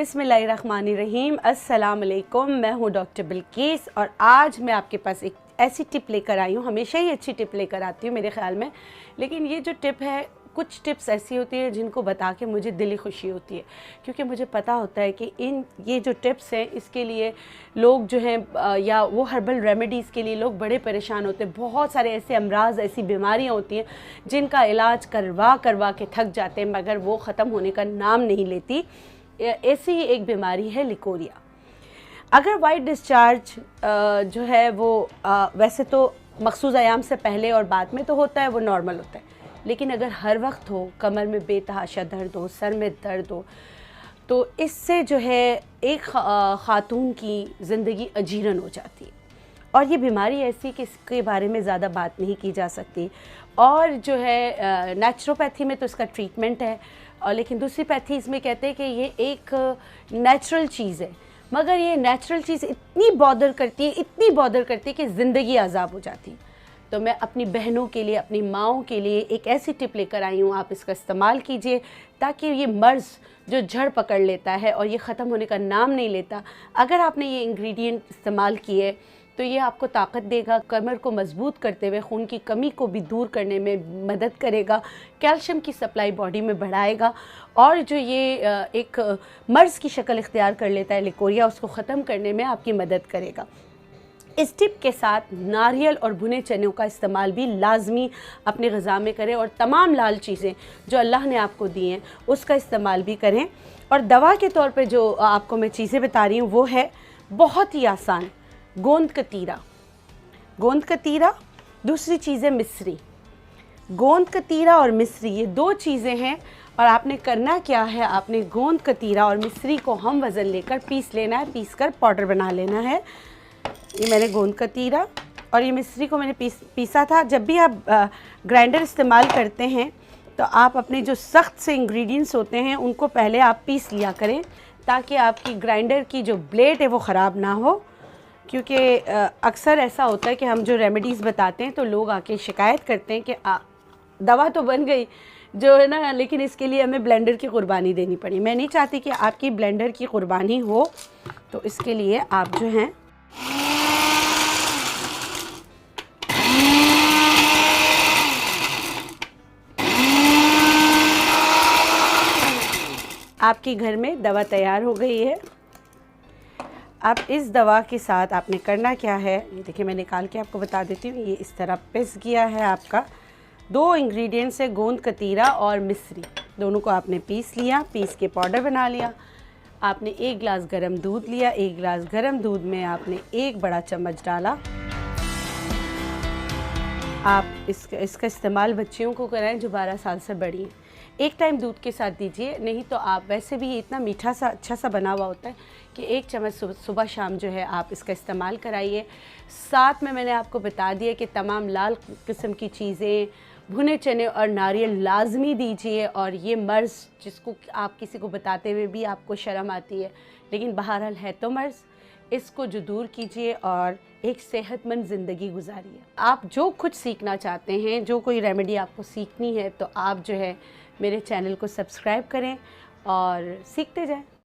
बिस्मिल्लाहिर्रहमानिर्रहीम। अस्सलाम वालेकुम। मैं हूँ डॉक्टर बिल्किस और आज मैं आपके पास एक ऐसी टिप लेकर आई हूँ। हमेशा ही अच्छी टिप लेकर आती हूँ मेरे ख़्याल में, लेकिन ये जो टिप है, कुछ टिप्स ऐसी होती हैं जिनको बता के मुझे दिली खुशी होती है, क्योंकि मुझे पता होता है कि ये जो टिप्स हैं इसके लिए लोग जो हैं या वो हर्बल रेमेडीज़ के लिए लोग बड़े परेशान होते हैं। बहुत सारे ऐसे अमराज, ऐसी बीमारियां होती हैं जिनका इलाज करवा करवा के थक जाते हैं, मगर वो ख़त्म होने का नाम नहीं लेती। ऐसी ही एक बीमारी है लिकोरिया। अगर वाइट डिस्चार्ज जो है वो वैसे तो मखसूस आयाम से पहले और बाद में तो होता है, वो नॉर्मल होता है, लेकिन अगर हर वक्त हो, कमर में बेतहाशा दर्द हो, सर में दर्द हो, तो इससे जो है एक ख़ातून की ज़िंदगी अजीरन हो जाती है। और ये बीमारी ऐसी कि इसके बारे में ज़्यादा बात नहीं की जा सकती। और जो है नेचुरोपैथी में तो इसका ट्रीटमेंट है, और लेकिन दूसरी पैथीज़ में कहते हैं कि ये एक नेचुरल चीज़ है, मगर ये नेचुरल चीज़ इतनी बॉदर करती है कि ज़िंदगी अज़ाब हो जाती है। तो मैं अपनी बहनों के लिए, अपनी माँओं के लिए एक ऐसी टिप लेकर आई हूँ, आप इसका इस्तेमाल कीजिए ताकि ये मर्ज़ जो जड़ पकड़ लेता है और ये ख़त्म होने का नाम नहीं लेता, अगर आपने ये इंग्रेडिएंट इस्तेमाल किए तो ये आपको ताकत देगा, कमर को मजबूत करते हुए खून की कमी को भी दूर करने में मदद करेगा, कैल्शियम की सप्लाई बॉडी में बढ़ाएगा, और जो ये एक मर्ज़ की शक्ल इख्तियार कर लेता है लिकोरिया, उसको ख़त्म करने में आपकी मदद करेगा। इस टिप के साथ नारियल और भुने चनों का इस्तेमाल भी लाजमी अपने ग़िज़ा में करें, और तमाम लाल चीज़ें जो अल्लाह ने आपको दी हैं उसका इस्तेमाल भी करें। और दवा के तौर पे जो आपको मैं चीज़ें बता रही हूँ वो है बहुत ही आसान, गोंद कतीरा। दूसरी चीज़ है मिस्री। गोंद कतीरा और मिस्री, ये दो चीज़ें हैं, और आपने करना क्या है, आपने गोंद कतीरा और मिस्री को हम वज़न लेकर पीस लेना है, पीस कर पाउडर बना लेना है। ये मैंने गोंद कतीरा और ये मिस्री को मैंने पीसा था। जब भी आप ग्राइंडर इस्तेमाल करते हैं तो आप अपने जो सख्त से इंग्रेडिएंट्स होते हैं उनको पहले आप पीस लिया करें, ताकि आपकी ग्राइंडर की जो ब्लेड है वो ख़राब ना हो। क्योंकि अक्सर ऐसा होता है कि हम जो रेमेडीज़ बताते हैं तो लोग आके शिकायत करते हैं कि दवा तो बन गई जो है ना, लेकिन इसके लिए हमें ब्लेंडर की कुर्बानी देनी पड़ी। मैं नहीं चाहती कि आपकी ब्लेंडर की कुर्बानी हो, तो इसके लिए आप जो हैं आपके घर में दवा तैयार हो गई है। अब इस दवा के साथ आपने करना क्या है, ये देखिए मैं निकाल के आपको बता देती हूँ। ये इस तरह पिस गया है आपका। दो इंग्रेडिएंट्स है, गोंद कतीरा और मिस्री, दोनों को आपने पीस लिया, पीस के पाउडर बना लिया। आपने एक गिलास गर्म दूध लिया, एक गिलास गर्म दूध में आपने एक बड़ा चम्मच डाला। आप इसका इस्तेमाल बच्चियों को कराएं जो 12 साल से बड़ी हैं। एक टाइम दूध के साथ दीजिए, नहीं तो आप वैसे भी इतना मीठा सा अच्छा सा बना हुआ होता है कि एक चम्मच सुबह शाम जो है आप इसका इस्तेमाल कराइए। साथ में मैंने आपको बता दिया कि तमाम लाल किस्म की चीज़ें, भुने चने और नारियल लाजमी दीजिए। और ये मर्ज़ जिसको आप किसी को बताते हुए भी आपको शर्म आती है, लेकिन बहरहाल है तो मर्ज़, इसको जो दूर कीजिए और एक सेहतमंद ज़िंदगी गुजारिए। आप जो कुछ सीखना चाहते हैं, जो कोई रेमेडी आपको सीखनी है, तो आप जो है मेरे चैनल को सब्सक्राइब करें और सीखते जाएं।